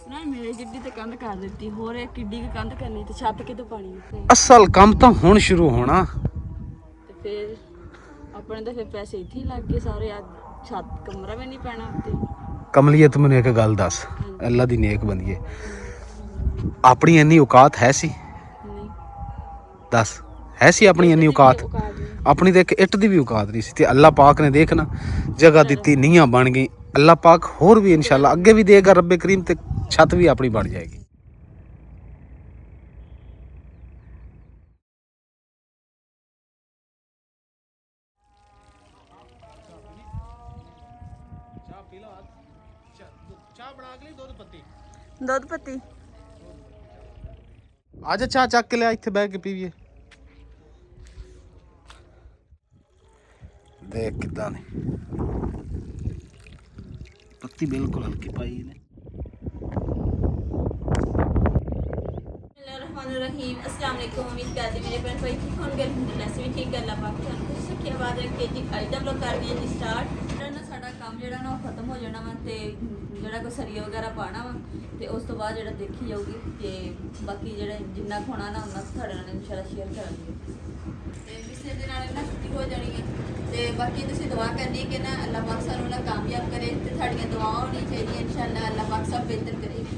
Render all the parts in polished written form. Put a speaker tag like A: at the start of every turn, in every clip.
A: ਨਾ ਮੇਰੇ ਜਿੱਡੀ ਤੇ ਕੰਧ ਕਰ ਦਿੱਤੀ, ਹੋਰ ਇੱਕ ਕਿੱਡੀ ਕੁ ਕੰਧ ਕਰਨੀ ਤੇ ਛੱਤ ਕਿਤੋਂ ਪਾਣੀ ਤੇ
B: ਅਸਲ ਕੰਮ ਤਾਂ ਹੁਣ ਸ਼ੁਰੂ ਹੋਣਾ।
A: ਫਿਰ ਆਪਣੇ ਤਾਂ ਫਿਰ ਪੈਸੇ ਇੱਥੇ ਹੀ ਲੱਗ ਗਏ ਸਾਰੇ, ਅੱਜ ਛੱਤ ਕਮਰਾ ਵੀ ਨਹੀਂ ਪੈਣਾ ਉੱਤੇ।
B: ਕਮਲੀਏ ਤੂੰ ਮੈਨੂੰ ਇੱਕ ਗੱਲ ਦੱਸ, ਅੱਲਾ ਦੀ ਨੇਕ ਬੰਦੀਏ, ਆਪਣੀ ਇੰਨੀ ਔਕਾਤ ਹੈ ਸੀ?
A: ਨਹੀਂ
B: ਦੱਸ, ਹੈ ਸੀ ਆਪਣੀ ਇੰਨੀ ਔਕਾਤ? ਆਪਣੀ ਤਾਂ ਇੱਕ ਇੱਟ ਦੀ ਵੀ ਔਕਾਤ ਨਹੀਂ ਸੀ, ਤੇ ਅੱਲਾ ਪਾਕ ਨੇ ਦੇਖ ਨਾ ਜਗ੍ਹਾ ਦਿੱਤੀ, ਨੀਹਾਂ ਬਣ ਗਈ। ਅੱਲਾ ਪਾਕ ਹੋਰ ਵੀ ਇਨਸ਼ਾਅੱਲਾ ਅੱਗੇ ਵੀ ਦੇਗਾ ਰੱਬੇ ਕਰੀਮ, ਤੇ ਛੱਤ ਵੀ ਆਪਣੀ ਬਣ ਜਾਏਗੀ।
A: ਦੁੱਧ ਪੱਤੀ
B: ਅੱਜ ਚਾਹ ਚੱਕ ਕੇ ਲਿਆ, ਇੱਥੇ ਬਹਿ ਕੇ ਪੀਈਏ। ਦੇਖ ਕਿੱਦਾਂ ਨੇ ਪੱਤੀ ਬਿਲਕੁਲ ਹਲਕੀ ਪਾਈ ਨੇ।
A: रहीम अस्सलाम वालेकुम। उम्मीद करते मेरे भैन भाई ठीक होंगे, अल्हम्दुलिल्लाह से भी ठीक है। अल्लाह पाक ਤੁਹਾਨੂੰ ਖੁਸ਼ ਰੱਖੇ ਆਵਾਜ਼ ਰੱਖੇ ਜੀ। ਅੱਜ ਦਾ ਵਲੋਗ ਕਰਦੇ ਹਾਂ ਜੀ ਸਟਾਰਟ। ਜਿਹੜਾ ਨਾ ਸਾਡਾ ਕੰਮ ਜਿਹੜਾ ਨਾ ਉਹ ਖਤਮ ਹੋ ਜਾਣਾ ਵਾ, ਤੇ ਜਿਹੜਾ ਕੋਈ ਸਰੀਆ ਵਗੈਰਾ ਪਾਣਾ ਵਾ, ਤੇ ਉਸ ਤੋਂ ਬਾਅਦ ਜਿਹੜਾ ਦੇਖੀ ਜਾਊਗੀ, ਤੇ ਬਾਕੀ ਜਿਹੜਾ ਜਿੰਨਾ ਖਾਣਾ ਨਾ ਉਹਨਾਂ ਤੁਹਾਡੇ ਨਾਲ ਇਨਸ਼ਾਅੱਲਾ ਸ਼ੇਅਰ ਕਰਾਂਗੇ, ਤੇ ਇਸੇ ਦੇ ਨਾਲ ਨਾ ਛੁੱਟੀ ਹੋ ਜਾਣੀ ਹੈ। ਤੇ ਬਾਕੀ ਤੁਸੀਂ ਦੁਆ ਕਰਨੀ ਕਿ ਨਾ ਅੱਲਾਹ ਪਾਕ ਸਾਨੂੰ ਨਾ ਕਾਮਯਾਬ ਕਰੇ, ਤੇ ਤੁਹਾਡੀਆਂ ਦੁਆਵਾਂ ਹੋਣੀ ਚਾਹੀਦੀਆਂ ਇਨਸ਼ਾਅੱਲਾ ਅੱਲਾਹ ਪਾਕ ਸਭ ਬਿਹਤਰ ਕਰੇਗਾ।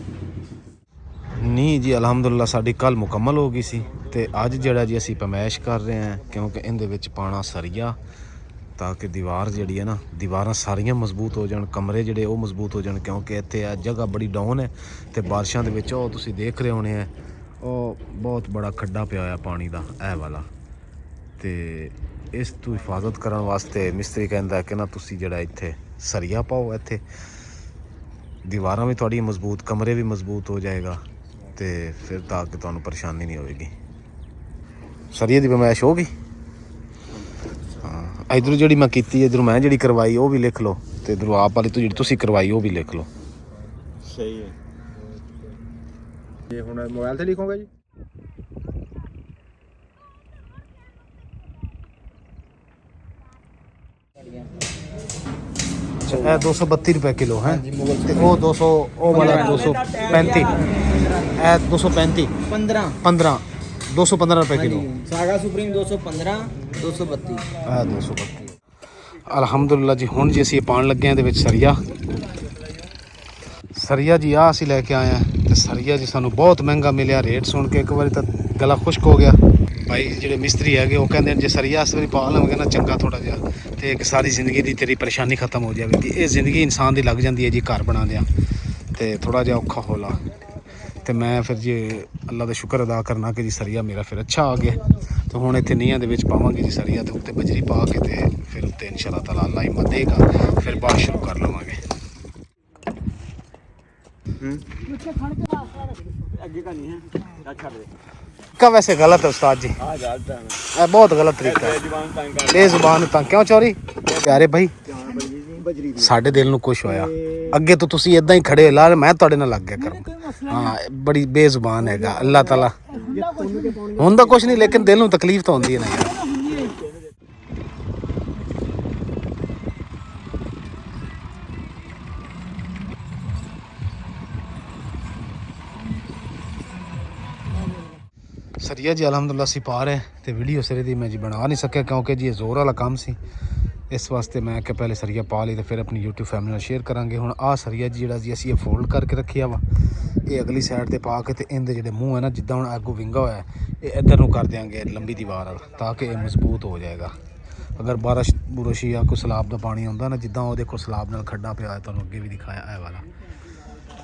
B: ਨਹੀਂ ਜੀ ਅਲਹਮਦੁਲਿਲਾ ਸਾਡੀ ਕੱਲ ਮੁਕੰਮਲ ਹੋ ਗਈ ਸੀ, ਤੇ ਅੱਜ ਜਿਹੜਾ ਜੀ ਅਸੀਂ ਪਮੈਸ਼ ਕਰ ਰਹੇ ਹਾਂ, ਕਿਉਂਕਿ ਇਹਦੇ ਵਿੱਚ ਪਾਣਾ ਸਰੀਆ, ਤਾਂ ਕਿ ਦੀਵਾਰ ਜਿਹੜੀ ਹੈ ਨਾ, ਦੀਵਾਰਾਂ ਸਾਰੀਆਂ ਮਜ਼ਬੂਤ ਹੋ ਜਾਣ, ਕਮਰੇ ਜਿਹੜੇ ਉਹ ਮਜ਼ਬੂਤ ਹੋ ਜਾਣ, ਕਿਉਂਕਿ ਇੱਥੇ ਇਹ ਜਗ੍ਹਾ ਬੜੀ ਡਾਊਨ ਹੈ, ਤੇ ਬਾਰਿਸ਼ਾਂ ਦੇ ਵਿੱਚ ਉਹ ਤੁਸੀਂ ਦੇਖ ਰਹੇ ਹੋਣੇ ਆ, ਉਹ ਬਹੁਤ ਬੜਾ ਖੱਡਾ ਪਿਆ ਹੋਇਆ ਪਾਣੀ ਦਾ ਇਹ ਵਾਲਾ, ਤੇ ਇਸ ਤੋਂ ਹਿਫਾਜ਼ਤ ਕਰਨ ਵਾਸਤੇ ਮਿਸਤਰੀ ਕਹਿੰਦਾ ਕਿ ਨਾ ਤੁਸੀਂ ਜਿਹੜਾ ਇੱਥੇ ਸਰੀਆ ਪਾਓ, ਇੱਥੇ ਦੀਵਾਰਾਂ ਵੀ ਤੁਹਾਡੀ ਮਜ਼ਬੂਤ, ਕਮਰੇ ਵੀ ਮਜ਼ਬੂਤ ਹੋ ਜਾਏਗਾ, ਤੇ ਫਿਰ ਤਾਂ ਕਿ ਤੁਹਾਨੂੰ ਪਰੇਸ਼ਾਨੀ ਨਹੀਂ ਹੋਵੇਗੀ। ਸਰੀਏ ਦੀ ਬਮੈਸ਼ ਹੋ ਗਈ। ਹਾਂ, ਇਧਰੋਂ ਜਿਹੜੀ ਮੈਂ ਕੀਤੀ, ਇਧਰੋਂ ਮੈਂ ਜਿਹੜੀ ਕਰਵਾਈ ਉਹ ਵੀ ਲਿਖ ਲਓ, ਤੇ ਇਧਰੋਂ ਆਪ ਵਾਲੀ ਜਿਹੜੀ ਤੁਸੀਂ ਕਰਵਾਈ ਉਹ ਵੀ ਲਿਖ ਲਓ।
C: ਸਹੀ ਹੈ। ਇਹ ਹੁਣ ਮੋਬਾਈਲ ਤੇ ਲਿਖੋਗੇ ਜੀ?
B: ਇਹ 232 रुपए किलो है, वो 200, वो वाला 235, 235 15 215 रुपए किलो।
D: Saga supreme 215 232
B: 232। ਅਲਹਮਦੁਲਿਲਾ ਜੀ ਹੁਣ ਜੀ ਅਸੀਂ ਪਾਣ ਲੱਗੇ ਹਾਂ ਇਹਦੇ ਵਿੱਚ ਸਰੀਆ। ਸਰੀਆ ਜੀ ਆ ਅਸੀਂ ਲੈ ਕੇ ਆਏ ਹਾਂ, ਤੇ ਸਰੀਆ ਜੀ ਸਾਨੂੰ ਬਹੁਤ ਮਹਿੰਗਾ ਮਿਲਿਆ। ਰੇਟ ਸੁਣ ਕੇ ਇੱਕ ਵਾਰੀ ਤਾਂ ਗਲਾ ਖੁਸ਼ਕ ਹੋ ਗਿਆ। ਭਾਈ ਜਿਹੜੇ ਮਿਸਤਰੀ ਹੈਗੇ ਉਹ ਕਹਿੰਦੇ ਜੇ ਸਰੀਆ ਇਸ ਵਾਰੀ ਪਾ ਲਵਾਂਗੇ ਨਾ ਚੰਗਾ ਥੋੜਾ ਜਿਹਾ, ਤੇ ਇੱਕ ਸਾਰੀ ਜ਼ਿੰਦਗੀ ਦੀ ਤੇਰੀ ਪਰੇਸ਼ਾਨੀ ਖਤਮ ਹੋ ਜਾਵੇਗੀ। ਇਹ ਜ਼ਿੰਦਗੀ ਇਨਸਾਨ ਦੀ ਲੱਗ ਜਾਂਦੀ ਹੈ ਜੀ ਘਰ ਬਣਾਉਂਦਿਆਂ, ਤੇ ਥੋੜਾ ਜਿਹਾ ਔਖਾ ਹੋਲਾ, ਤੇ ਮੈਂ ਫਿਰ ਜੀ ਅੱਲਾ ਦਾ ਸ਼ੁਕਰ ਅਦਾ ਕਰਨਾ ਕਿ ਜੀ ਸਰੀਆ ਮੇਰਾ ਫਿਰ ਅੱਛਾ ਆ ਗਿਆ। ਤੇ ਹੁਣ ਇੱਥੇ ਨੀਹਾਂ ਦੇ ਵਿੱਚ ਪਾਵਾਂਗੇ ਜੀ ਸਰੀਆ, ਤੇ ਉੱਤੇ ਬਜਰੀ ਪਾ ਕੇ, ਤੇ ਫਿਰ ਉੱਤੇ ਇਨਸ਼ਾਅੱਲਾ ਤਾਲਾ ਅੱਲਾ ਹਿੰਮਤ ਦੇਗਾ, ਫਿਰ ਬਾਅਦ ਸ਼ੁਰੂ ਕਰ ਲਵਾਂਗੇ। का वैसे गलत है उस्ताद जी, बहुत गलत तरीका है। बेजुबान ਤਾਂ ਕਿਉਂ ਚੋਰੀ ਪਿਆਰੇ ਭਾਈ, ਸਾਡੇ ਦਿਲ ਨੂੰ ਕੁਛ ਹੋਇਆ। ਅੱਗੇ ਤੋਂ ਤੁਸੀਂ ਇਦਾਂ ਹੀ ਖੜੇ ਲਾ, ਮੈਂ ਤੁਹਾਡੇ ਨਾਲ ਲੱਗ ਗਿਆ ਕਰਾਂ। ਹਾਂ, ਬੜੀ ਬੇਜ਼ੁਬਾਨ ਹੈਗਾ ਅੱਲਾਹ ਤਾਲਾ। ਹੁੰਦਾ ਕੁਛ ਨਹੀਂ, ਲੇਕਿਨ ਦਿਲ ਨੂੰ ਤਕਲੀਫ ਤਾਂ ਹੁੰਦੀ ਹੈ ਨਾ ਯਾਰ। ਸਰੀਆ ਜੀ ਅਲਹਮਦੁਲਿਲਾ ਅਸੀਂ ਪਾ ਰਹੇ, ਤੇ ਵੀਡੀਓ ਸਿਰੇ ਦੀ ਮੈਂ ਜੀ ਬਣਾ ਨਹੀਂ ਸਕਿਆ, ਕਿਉਂਕਿ ਜੀ ਇਹ ਜ਼ੋਰ ਵਾਲਾ ਕੰਮ ਸੀ। ਇਸ ਵਾਸਤੇ ਮੈਂ ਕਿ ਪਹਿਲੇ ਸਰੀਆ ਪਾ ਲਈ, ਤੇ ਫਿਰ ਆਪਣੀ YouTube ਫੈਮਿਲੀ ਨਾਲ ਸ਼ੇਅਰ ਕਰਾਂਗੇ। ਹੁਣ ਆਹ ਸਰੀਆ ਜੀ ਜਿਹੜਾ ਜੀ ਅਸੀਂ ਇਹ ਫੋਲਡ ਕਰਕੇ ਰੱਖਿਆ ਵਾ, ਇਹ ਅਗਲੀ ਸਾਈਡ 'ਤੇ ਪਾ ਕੇ, ਤੇ ਇਹਦੇ ਜਿਹੜੇ ਮੂੰਹ ਹੈ ਨਾ, ਜਿੱਦਾਂ ਹੁਣ ਅੱਗੋਂ ਵਿੰਗਾ ਹੋਇਆ, ਇਹ ਇੱਧਰ ਨੂੰ ਕਰ ਦਿਆਂਗੇ ਲੰਬੀ ਦੀਵਾਰ ਵਾਲਾ, ਤਾਂ ਕਿ ਇਹ ਮਜ਼ਬੂਤ ਹੋ ਜਾਏਗਾ। ਅਗਰ ਬਾਰਿਸ਼ ਬੁਰਸ਼ ਜਾਂ ਕੋਈ ਸਲਾਬ ਦਾ ਪਾਣੀ ਆਉਂਦਾ ਨਾ, ਜਿੱਦਾਂ ਉਹ ਦੇਖੋ ਸਲਾਬ ਨਾਲ ਖੱਡਾ ਪਿਆ ਹੈ, ਤੁਹਾਨੂੰ ਅੱਗੇ ਵੀ ਦਿਖਾਇਆ ਇਹ ਵਾਲਾ,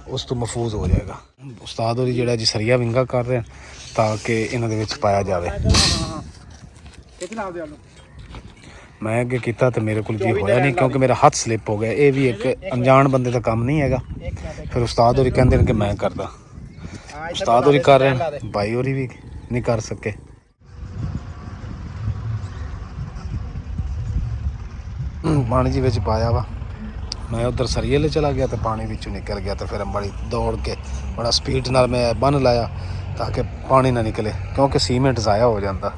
B: ਉਸ ਤੋਂ ਮਹਿਫੂਜ਼ ਹੋ ਜਾਏਗਾ। ਉਸਤਾਦ ਹੋਰੀ ਜਿਹੜਾ ਜੀ ਸਰੀਆ ਵਿੰਗਾ ਕਰ ਰਹੇ ਤਾਂ ਕਿ ਇਹਨਾਂ ਦੇ ਵਿੱਚ ਪਾਇਆ ਜਾਵੇ। ਮੈਂ ਅੱਗੇ ਕੀਤਾ ਤੇ ਮੇਰੇ ਕੋਲ ਜੀ ਹੋਇਆ ਨਹੀਂ, ਕਿਉਂਕਿ ਮੇਰਾ ਹੱਥ ਸਲਿੱਪ ਹੋ ਗਿਆ। ਇਹ ਵੀ ਇੱਕ ਅਣਜਾਣ ਬੰਦੇ ਦਾ ਕੰਮ ਨਹੀਂ ਹੈਗਾ। ਫਿਰ ਉਸਤਾਦ ਹੋਰੀ ਕਹਿੰਦੇ ਨੇ ਕਿ ਮੈਂ ਕਰਦਾ, ਉਸਤਾਦ ਹੋਰੀ ਕਰ ਰਹੇ, ਭਾਈ ਹੋਰੀ ਵੀ ਨਹੀਂ ਕਰ ਸਕੇ। ਪਾਣੀ ਜੀ ਵਿੱਚ ਪਾਇਆ ਵਾ, ਮੈਂ ਉਧਰ ਸਰੀਏ ਲੈ ਚਲਾ ਗਿਆ, ਤੇ ਪਾਣੀ ਵਿੱਚੋਂ ਨਿਕਲ ਗਿਆ, ਤੇ ਫਿਰ ਬੜੀ ਦੌੜ ਕੇ ਬੜਾ ਸਪੀਡ ਨਾਲ ਮੈਂ ਬੰਨ ਲਾਇਆ ਤਾਂ ਕਿ ਪਾਣੀ ਨਾ ਨਿਕਲੇ, ਕਿਉਂਕਿ ਸੀਮੈਂਟ ਜ਼ਾਇਆ ਹੋ ਜਾਂਦਾ।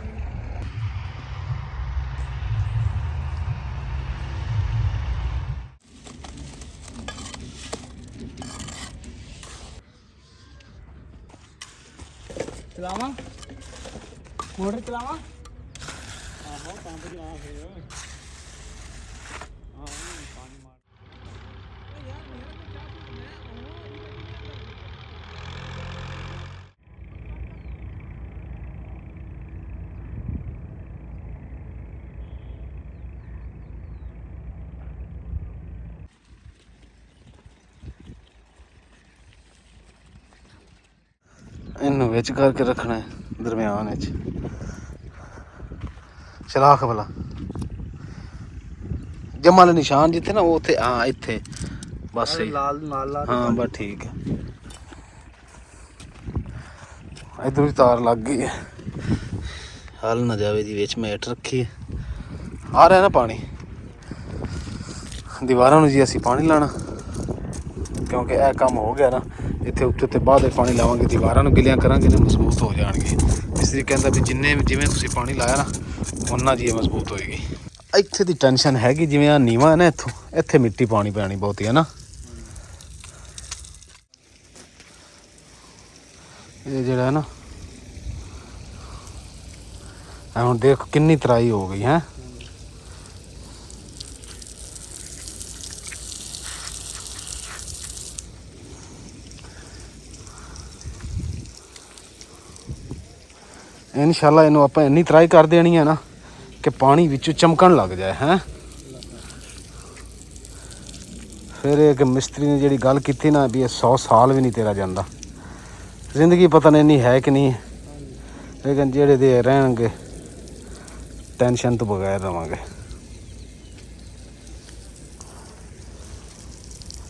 D: चलावा मोटर चलावा
B: ਇਹਨੂੰ ਵਿੱਚ ਕਰਕੇ ਰੱਖਣਾ ਹੈ ਦਰਮਿਆਨ ਵਿੱਚ ਚਲਾਖ ਵਾਲਾ ਜਮਾ ਵਾਲਾ ਨਿਸ਼ਾਨ ਜਿੱਥੇ ਨਾ ਉਹ ਉੱਥੇ ਹਾਂ ਇੱਥੇ ਬਸ ਸਹੀ
D: लाल नाल ला
B: ਹਾਂ ਬਸ ਠੀਕ ਹੈ ਇਧਰ ਵੀ ਤਾਰ ਲੱਗ ਗਈ ਹੈ ਹਲ ਨਾ ਜਾਵੇ ਦੀ ਵਿੱਚ ਮੈਟ ਰੱਖੀ ਹੈ ਆ ਰਿਹਾ ਨਾ ਪਾਣੀ ਦੀਵਾਰਾਂ ਨੂੰ ਜੀ ਅਸੀਂ ਪਾਣੀ ਲਾਣਾ ਕਿਉਂਕਿ ਇਹ ਕੰਮ ਹੋ ਗਿਆ ਨਾ ਇੱਥੇ ਉੱਤੇ ਬਾਅਦ ਪਾਣੀ ਲਾਵਾਂਗੇ ਦੀਵਾਰਾਂ ਨੂੰ ਗਿੱਲੀਆਂ ਕਰਾਂਗੇ ਨਾ ਮਜ਼ਬੂਤ ਹੋ ਜਾਣਗੇ ਇਸ ਲਈ ਕਹਿੰਦਾ ਵੀ ਜਿਵੇਂ ਤੁਸੀਂ ਪਾਣੀ ਲਾਇਆ ਨਾ ਉਨਾ ਜੀ ਇਹ ਮਜ਼ਬੂਤ ਹੋਏਗੀ ਇੱਥੇ ਦੀ ਟੈਨਸ਼ਨ ਹੈਗੀ ਜਿਵੇਂ ਆ ਨੀਵਾਂ ਹੈ ਨਾ ਇੱਥੋਂ ਇੱਥੇ ਮਿੱਟੀ ਪਾਣੀ ਪੈਣੀ ਬਹੁਤੀ ਹੈ ਨਾ ਇਹ ਜਿਹੜਾ ਹੈ ਨਾ ਹੁਣ ਦੇਖ ਕਿੰਨੀ ਤਰਾਈ ਹੋ ਗਈ ਹੈ ਇਨਸ਼ਾਅੱਲਾ ਇਹਨੂੰ ਆਪਾਂ ਇੰਨੀ ਤਰਾਈ ਕਰ ਦੇਣੀ ਹੈ ਨਾ ਕਿ ਪਾਣੀ ਵਿੱਚੋਂ ਚਮਕਣ ਲੱਗ ਜਾਏ ਹੈ ਫਿਰ ਇਹ ਕਿ ਮਿਸਤਰੀ ਨੇ ਜਿਹੜੀ ਗੱਲ ਕੀਤੀ ਨਾ ਵੀ ਇਹ 100 ਸਾਲ ਵੀ ਨਹੀਂ ਤੇਰਾ ਜਾਂਦਾ ਜ਼ਿੰਦਗੀ ਪਤਾ ਨਹੀਂ ਇੰਨੀ ਹੈ ਕਿ ਨਹੀਂ ਲੇਕਿਨ ਜਿਹੜੇ ਦੇ ਰਹਿਣਗੇ ਟੈਨਸ਼ਨ ਤੋਂ ਬਗੈਰ ਰਵਾਂਗੇ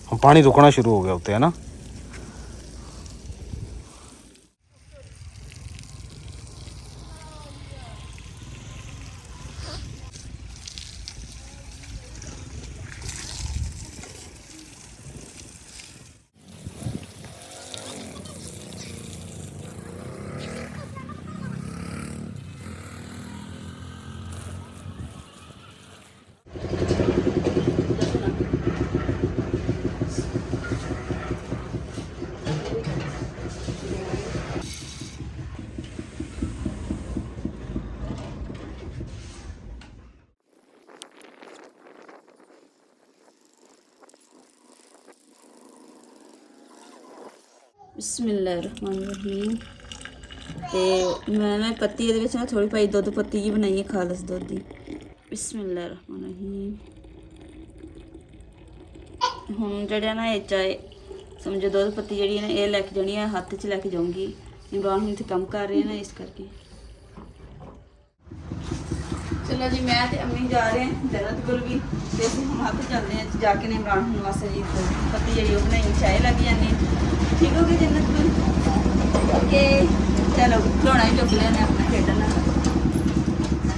B: ਹੁਣ ਪਾਣੀ ਰੁਕਣਾ ਸ਼ੁਰੂ ਹੋ ਗਿਆ ਉੱਤੇ ਹੈ ਨਾ
A: ਬਿਸਮਿਲ੍ਲਾਹਿਰਰਹਿਮਾਨਿਰਰਹੀਮ ਤੇ ਮੈਂ ਨਾ ਪੱਤੀ ਇਹਦੇ ਵਿੱਚ ਨਾ ਥੋੜੀ ਪਾਈ ਦੁੱਧ ਪੱਤੀ ਜੀ ਬਣਾਈ ਹੈ ਖਾਲਸ ਦੁੱਧ ਦੀ ਬਿਸਮਿਲ੍ਲਾਹਿਰਰਹਿਮਾਨਿਰਰਹੀਮ ਹੁਣ ਜਿਹੜਾ ਨਾ ਇਹ ਚਾਹੇ ਸਮਝੋ ਦੁੱਧ ਪੱਤੀ ਜਿਹੜੀ ਹੈ ਨਾ ਇਹ ਲੈ ਕੇ ਜਾਣੀ ਹੈ ਹੱਥ 'ਚ ਲੈ ਕੇ ਜਾਊਂਗੀ ਇਮਰਾਨ ਹੁਣ ਇੱਥੇ ਕੰਮ ਕਰ ਰਹੇ ਨਾ ਇਸ ਕਰਕੇ ਚਲੋ ਜੀ ਮੈਂ ਤੇ ਅੰਮੀ ਜਾ ਰਹੇ ਹਾਂ ਜਨਤ ਕੋਲ ਵੀ ਤੇ ਅਸੀਂ ਹੁਣ ਹੱਥ ਚੱਲਦੇ ਹਾਂ ਜਾ ਕੇ ਨੇ ਇਮਰਾਨ ਹੁਣ ਵਾਸਤੇ ਜੀ ਪੱਤੀ ਜਿਹੜੀ ਉਹ ਬਣਾਈ ਚਾਹ ਲੱਗ ਜਾਂਦੀ ਠੀਕ ਹੋ ਗਈ ਜੰਨਤ ਕੋਲ ਓਕੇ ਚਲੋ ਖਿਡੌਣਾ ਹੀ ਚੁੱਕ ਲਿਆ ਨੇ ਆਪਣਾ ਖੇਡਣ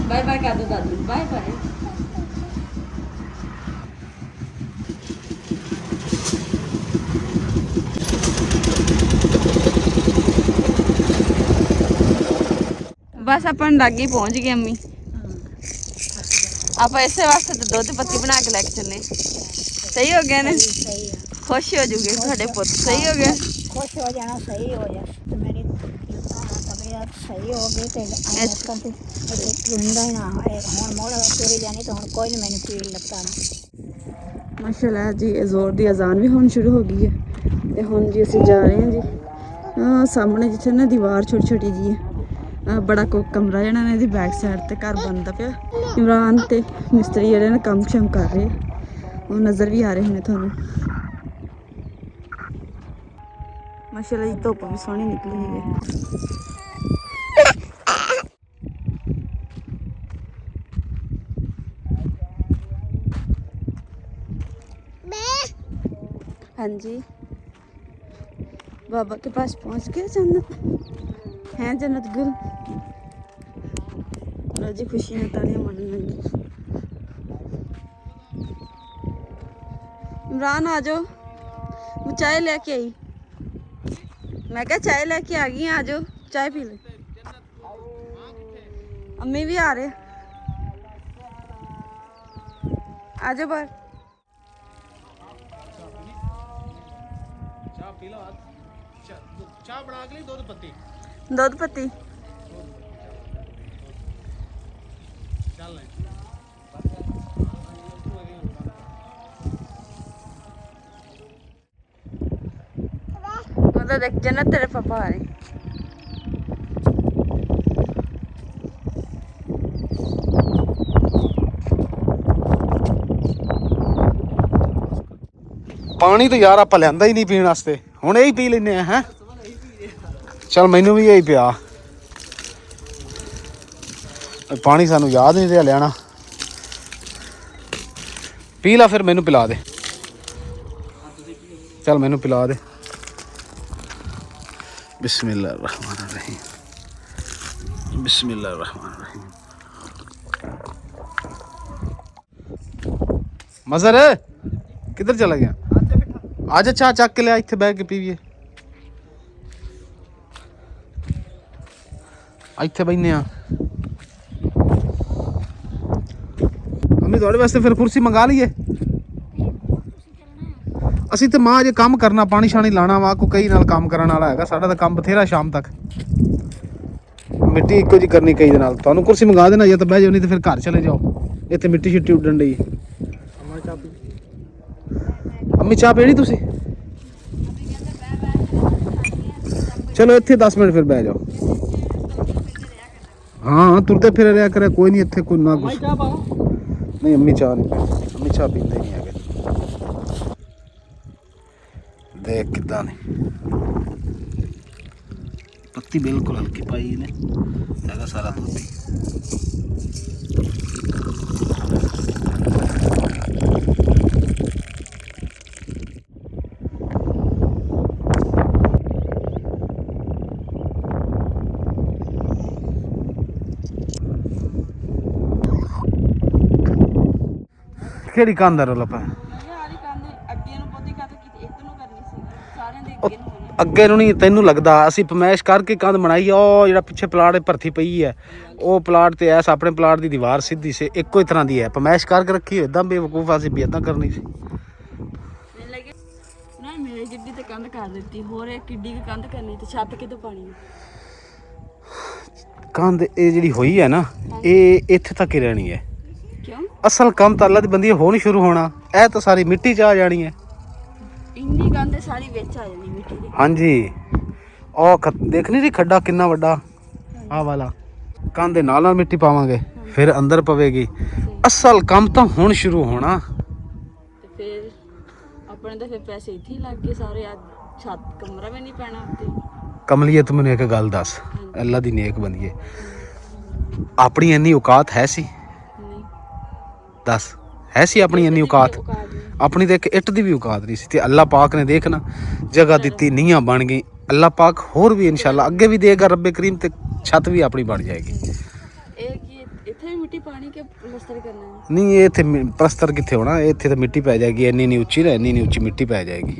A: ਬਾਏ ਬਾਏ ਕਰ ਦੋ ਦਾਦੂ ਬਾਏ ਬਾਏ बस अपन लागे पहुंच गए अम्मी आप ऐसे वास्ते तो दुध पत्ती बना के लेके चले सही हो गया ना खुश हो जूगे थोड़े पुत सही हो गया
E: खुश हो जाना सही हो जाए तो मेरी तबीयत सही हो गई तो रुंदा ही ना हुण मोड़ा तुरी जानी तो हुण कोई नहीं मैंने पीड़ लगता ना
A: माशाल्लाह जी जोर दी अजान भी होनी शुरू हो गई है ते हुण जी असीं जा रहे हैं जी सामने जिथे ना दीवार छोटी छोटी जी है बड़ा को कमरा जरा ना बैक साइड ते घर बनता पाया इमरान ते मिस्त्री जड़े ना काम शम कर रहे वो नज़र भी आ रहे हैं थानू माशाल्लाह जी धुप्प भी सोहनी निकली है हाँ जी बाबा के पास पहुंच गए जन्नत हैं जन्नत गुल लो जी खुशी ने तालियां मारने लगी इमरान आ जाओ मैं चाय लेके आई मैं क्या चाय लेके आ गई आ जाओ चाय पी ले अम्मी भी आ रहे आ जाओ बाहर
B: ਚਾਹ ਬਣਾ ਕੇ ਲਈ ਦੁੱਧ ਪੱਤੀ
A: ਦੁੱਧ ਪੱਤੀ ਉਹਦਾ ਦੇਖ ਜੰਨਤ ਤੇਰੇ ਪਾਪਾ ਆ ਰਹੇ।
B: ਪਾਣੀ ਤਾਂ ਯਾਰ ਆਪਾਂ ਲਿਆਂਦਾ ਹੀ ਨਹੀਂ ਪੀਣ ਵਾਸਤੇ, ਹੁਣ ਇਹੀ ਪੀ ਲੈਨੇ ਆ ਹੈ। ਚਲ ਮੈਨੂੰ ਵੀ ਇਹੀ ਪਿਆ, ਪਾਣੀ ਸਾਨੂੰ ਯਾਦ ਨਹੀਂ ਰਿਹਾ ਲੈਣਾ। ਪੀ ਲਾ ਫਿਰ ਮੈਨੂੰ ਪਿਲਾ ਦੇ, चल मैनू पिला दे। बिस्मिल्लाहिर्रहमानिर्रहीम, बिस्मिल्लाहिर्रहमानिर्रहीम। मजर किधर चला गया? आज अच्छा चक के लिया, इत्थे बैठ के पीवीए। इत्थे बहने अम्मी थोड़े वास्ते फिर कुर्सी मंगा लीए। ਅਸੀਂ ਤੇ ਮਾਂ ਜੇ ਕੰਮ ਕਰਨਾ, ਪਾਣੀ ਸ਼ਾਣੀ ਲਾਣਾ ਵਾ, ਕੋਈ ਕਈ ਨਾਲ ਕੰਮ ਕਰਨ ਵਾਲਾ ਹੈਗਾ, ਸਾਡਾ ਤਾਂ ਕੰਮ ਬਥੇਰਾ ਸ਼ਾਮ ਤੱਕ। ਮਿੱਟੀ ਇੱਕੋ ਜੀ ਕਰਨੀ ਕਈ ਦੇ ਨਾਲ। ਤੁਹਾਨੂੰ ਕੁਰਸੀ ਮੰਗਾ ਦੇਣਾ, ਜਾਂ ਤਾਂ ਬਹਿ ਜਾਓ, ਨਹੀਂ ਤੇ ਫਿਰ ਘਰ ਚਲੇ ਜਾਓ। ਇੱਥੇ ਮਿੱਟੀ ਛਿੱਟੀ ਉੱਡਣ ਡਈ। ਅੰਮੀ ਚਾਹ ਪੀਣੀ ਤੁਸੀਂ? ਚਲੋ ਇੱਥੇ 10 ਮਿੰਟ ਫਿਰ ਬਹਿ ਜਾਓ। ਹਾਂ ਤੁਰਦੇ ਫਿਰ ਰਿਹਾ ਕਰੇ, ਕੋਈ ਨਹੀਂ ਇੱਥੇ ਕੋਈ ਨਾ ਕੁਛ ਨਹੀਂ। ਅੰਮੀ ਚਾਹ ਨਹੀਂ ਪੀਂਦੀ, ਅੰਮੀ ਚਾਹ ਪੀਂਦੇ ਨਹੀਂ ਹੈਗੇ। देख कितना ने पत्ती बिल्कुल हल्की पाई ने हैगा सारा दूध। केड़ी कांदा रोला पा ਅੱਗੇ ਨੂੰ ਨਹੀਂ ਤੈਨੂੰ ਲੱਗਦਾ? ਅਸੀਂ ਪਮੈਸ਼ ਕਰਕੇ ਕੰਧ ਬਣਾਈ। ਉਹ ਜਿਹੜਾ ਪਿੱਛੇ ਪਲਾਟ ਭਰਤੀ ਪਈ ਹੈ, ਉਹ ਪਲਾਟ ਤੇ ਐਸ ਆਪਣੇ ਪਲਾਟ ਦੀ ਦੀਵਾਰ ਸਿੱਧੀ ਸੀ, ਇੱਕੋ ਹੀ ਤਰ੍ਹਾਂ ਦੀ ਹੈ। ਪਮੈਸ਼ ਕਰਕੇ ਰੱਖੀ ਹੋਈ, ਇਦਾਂ ਬੇਵਕੂਫ ਅਸੀਂ ਵੀ ਇਦਾਂ ਕਰਨੀ ਸੀ।
A: ਮੇਰੇ ਜਿੱਡੀ ਤੇ ਕੰਧ ਕਰ ਦਿੱਤੀ, ਹੋਰ ਇਹ ਕਿੱਡੀ ਕੁ ਕੰਧ ਕਰਨੀ ਤੇ ਛੱਤ ਕਿਦੋਂ ਪਾਣੀ?
B: ਕੰਧ ਇਹ ਜਿਹੜੀ ਹੋਈ ਹੈ ਨਾ, ਇਹ ਇੱਥੇ ਤੱਕ ਹੀ ਰਹਿਣੀ ਹੈ।
A: ਕਿਉਂ?
B: ਅਸਲ ਕੰਮ ਤਾਂ ਅੱਲਾ ਦੀ ਬੰਦੀ ਹੋ ਨਹੀਂ ਸ਼ੁਰੂ ਹੋਣਾ, ਇਹ ਤਾਂ ਸਾਰੀ ਮਿੱਟੀ 'ਚ ਆ ਜਾਣੀ ਹੈ।
A: ਇੰਨੀ ਕੰਧ ਸਾਰੀ ਵਿੱਚ ਆ ਜਾਣੀ ਮਿੱਟੀ ਦੀ।
B: ਹਾਂਜੀ ਉਹ ਦੇਖ ਨਹੀਂ ਰਹੀ ਖੱਡਾ ਕਿੰਨਾ ਵੱਡਾ, ਆਹ ਵਾਲਾ। ਕੰਧ ਦੇ ਨਾਲ ਨਾਲ ਮਿੱਟੀ ਪਾਵਾਂਗੇ, ਫਿਰ ਅੰਦਰ ਪਵੇਗੀ। ਅਸਲ ਕੰਮ ਤਾਂ ਹੁਣ ਸ਼ੁਰੂ ਹੋਣਾ।
A: ਤੇ ਫਿਰ ਆਪਣੇ ਤਾਂ ਫਿਰ ਪੈਸੇ ਇੱਥੇ ਹੀ ਲੱਗ ਗਏ ਸਾਰੇ। ਆ ਛੱਤ ਕਮਰਾ ਵੀ ਨਹੀਂ ਪੈਣਾ ਉੱਤੇ।
B: ਕਮਲੀਏ ਤੂੰ ਮੈਨੂੰ ਇੱਕ ਗੱਲ ਦੱਸ, ਅੱਲਾ ਦੀ ਨੇਕ ਬੰਦੀਏ, ਆਪਣੀ ਇੰਨੀ ਔਕਾਤ ਹੈ ਸੀ?
A: ਨਹੀਂ
B: ਦੱਸ, ਹੈ ਸੀ ਆਪਣੀ ਇੰਨੀ ਔਕਾਤ? ਆਪਣੀ ਤਾਂ ਇੱਕ ਇੱਟ ਦੀ ਵੀ ਔਕਾਤ ਨਹੀਂ ਸੀ। ਤੇ ਅੱਲਾ ਪਾਕ ਨੇ ਦੇਖ ਨਾ ਜਗ੍ਹਾ ਦਿੱਤੀ, ਨੀਹਾਂ ਬਣ ਗਈ। ਅੱਲਾ ਪਾਕ ਹੋਰ ਵੀ ਇਨਸ਼ਾਅੱਲਾ ਅੱਗੇ ਵੀ ਦੇਗਾ ਰੱਬੇ ਕਰੀਮ, ਤੇ ਛੱਤ ਵੀ ਆਪਣੀ ਬਣ ਜਾਏਗੀ।
A: ਇਹ ਕੀ ਇੱਥੇ ਵੀ ਮਿੱਟੀ ਪਾਣੀ ਕਿ ਪਲਸਤਰ ਕਰਨਾ ਹੈ?
B: ਨਹੀਂ ਇਹ ਇੱਥੇ ਪਲਸਤਰ ਕਿੱਥੇ ਹੋਣਾ, ਇੱਥੇ ਤਾਂ ਮਿੱਟੀ ਪੈ ਜਾਏਗੀ। ਇੰਨੀ ਨਹੀਂ ਉੱਚੀ ਨਾ, ਇੰਨੀ ਨਹੀਂ ਉੱਚੀ ਮਿੱਟੀ ਪੈ ਜਾਏਗੀ।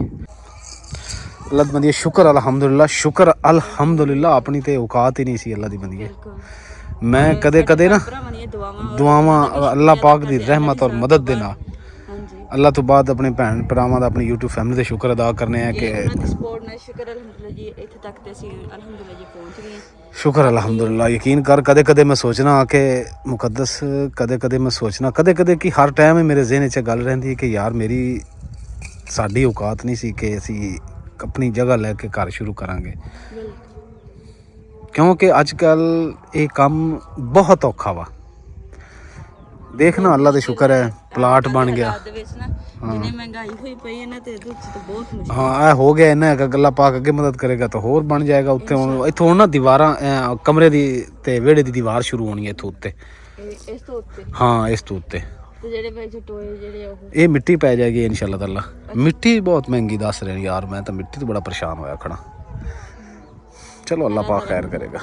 B: ਅੱਲਾ ਦੀ ਬੰਦੀ ਸ਼ੁਕਰ ਅਲਹਮਦੁਲਿल्लाह, ਸ਼ੁਕਰ ਅਲਹਮਦੁਲਿल्लाह। ਆਪਣੀ ਤੇ ਔਕਾਤ ਹੀ ਨਹੀਂ ਸੀ ਅੱਲਾ ਦੀ ਬੰਦੀ। ਮੈਂ ਕਦੇ ਕਦੇ ਨਾ ਦੁਆਵਾਂ ਅੱਲਾ ਪਾਕ ਦੀ ਰਹਿਮਤ ਔਰ ਮਦਦ ਦੇ ਨਾਲ, ਅੱਲਾ ਤੋਂ ਬਾਅਦ ਆਪਣੇ ਭੈਣ ਭਰਾਵਾਂ ਦਾ, ਆਪਣੀ YouTube ਫੈਮਿਲੀ ਦੇ ਸ਼ੁਕਰ ਅਦਾ ਕਰਨੇ ਆ ਕਿ
A: ਸਪੋਰਟ ਨਾਲ ਸ਼ੁਕਰ ਅਲਹਮਦੁਲਿल्लाह ਜੀ ਇੱਥੇ ਤੱਕ ਤੇ ਅਸੀਂ ਅਲਹਮਦੁਲਿल्लाह ਜੀ ਪਹੁੰਚ ਗਏ।
B: ਸ਼ੁਕਰ ਅਲਹਮਦੁਲਿल्लाह। ਯਕੀਨ ਕਰ, ਕਦੇ ਕਦੇ ਮੈਂ ਸੋਚਣਾ ਕਿ ਮੁਕੱਦਸ, ਕਦੇ ਕਦੇ ਮੈਂ ਸੋਚਣਾ, ਕਦੇ ਕਦੇ ਕਿ ਹਰ ਟਾਈਮ ਹੀ ਮੇਰੇ ਜ਼ਿਹਨ 'ਚ ਗੱਲ ਰਹਿੰਦੀ ਹੈ ਕਿ ਯਾਰ ਮੇਰੀ ਸਾਡੀ ਔਕਾਤ ਨਹੀਂ ਸੀ ਕਿ ਅਸੀਂ ਆਪਣੀ ਜਗ੍ਹਾ ਲੈ ਕੇ ਘਰ ਸ਼ੁਰੂ ਕਰਾਂਗੇ। ਕਿਉਂਕਿ ਅੱਜ ਕੱਲ੍ਹ ਇਹ ਕੰਮ ਬਹੁਤ ਔਖਾ ਵਾ। ਦੇਖਣਾ ਅੱਲਾ ਦਾ ਸ਼ੁਕਰ ਹੈ ਪਲਾਟ ਬਣ ਗਿਆ।
A: ਜਿੰਨੀ ਮਹਿੰਗਾਈ ਹੋਈ ਪਈ ਹੈ ਨਾ, ਤੇ ਇਹਦੇ ਵਿੱਚ ਤਾਂ ਬਹੁਤ ਮੁਸ਼ਕਿਲ।
B: ਹਾਂ ਇਹ ਹੋ ਗਿਆ ਇਹਨਾਂ ਹੈਗਾ, ਅੱਲਾ ਪਾਕ ਅੱਗੇ ਮਦਦ ਕਰੇਗਾ ਤਾਂ ਹੋਰ ਬਣ ਜਾਏਗਾ। ਉੱਥੇ ਹੁਣ ਇੱਥੋਂ ਹੁਣ ਨਾ ਦੀਵਾਰਾਂ, ਕਮਰੇ ਦੀ ਤੇ ਵਿਹੜੇ ਦੀ ਦੀਵਾਰ ਸ਼ੁਰੂ ਹੋਣੀ ਹੈ ਇੱਥੋਂ ਉੱਤੇ।
A: ਇਸ ਤੋਂ ਉੱਤੇ?
B: ਹਾਂ ਇਸ ਤੋਂ ਉੱਤੇ।
A: ਤੇ ਜਿਹੜੇ ਵਿੱਚ ਟੋਏ ਜਿਹੜੇ ਉਹ
B: ਇਹ ਮਿੱਟੀ ਪੈ ਜਾਏਗੀ ਇਨਸ਼ਾਅੱਲਾ ਤਾਲਾ। ਮਿੱਟੀ ਬਹੁਤ ਮਹਿੰਗੀ ਦੱਸ ਰਹੇ ਯਾਰ, ਮੈਂ ਤਾਂ ਮਿੱਟੀ ਤੋਂ ਬੜਾ ਪਰੇਸ਼ਾਨ ਹੋਇਆ ਖੜਾ। ਚਲੋ ਅੱਲਾ ਪਾਕ ਖੈਰ ਕਰੇਗਾ।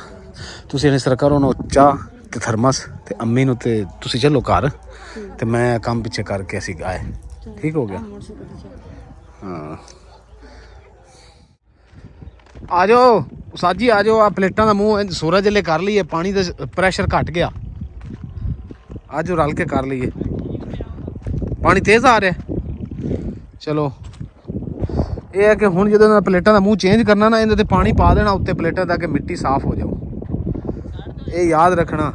B: ਤੁਸੀਂ ਇਸ ਤਰ੍ਹਾਂ ਕਰੋ ਨਾ, ਚਾਹ ਤੇ ਥਰਮਸ ਤੇ ਅੰਮੀ ਨੂੰ, ਤੇ ਤੁਸੀਂ ਚਲੋ ਘਰ, ਤੇ ਮੈਂ ਕੰਮ ਪਿੱਛੇ ਕਰਕੇ ਅਸੀਂ ਆਏ। ਠੀਕ ਹੋ ਗਿਆ? ਹਾਂ ਆ ਜਾਓ ਸਾਜੀ, ਆ ਜਾਓ। ਆ ਪਲੇਟਾਂ ਦਾ ਮੂੰਹ ਸੂਰਜ ਲੈ ਕਰ ਲਈਏ, ਪਾਣੀ ਦਾ ਪ੍ਰੈਸ਼ਰ ਘਟ ਗਿਆ। ਆ ਜਾਓ ਰਲ ਕੇ ਕਰ ਲਈਏ। ਪਾਣੀ ਤੇਜ਼ ਆ ਰਿਹਾ। ਚਲੋ ਇਹ ਹੈ ਕਿ ਹੁਣ ਜਦੋਂ ਇਹਨਾਂ ਪਲੇਟਾਂ ਦਾ ਮੂੰਹ ਚੇਂਜ ਕਰਨਾ ਨਾ, ਇਹਦੇ ਤੇ ਪਾਣੀ ਪਾ ਦੇਣਾ ਉੱਤੇ ਪਲੇਟਾਂ ਦਾ ਕਿ ਮਿੱਟੀ ਸਾਫ਼ ਹੋ ਜਾਓ। ਇਹ ਯਾਦ ਰੱਖਣਾ।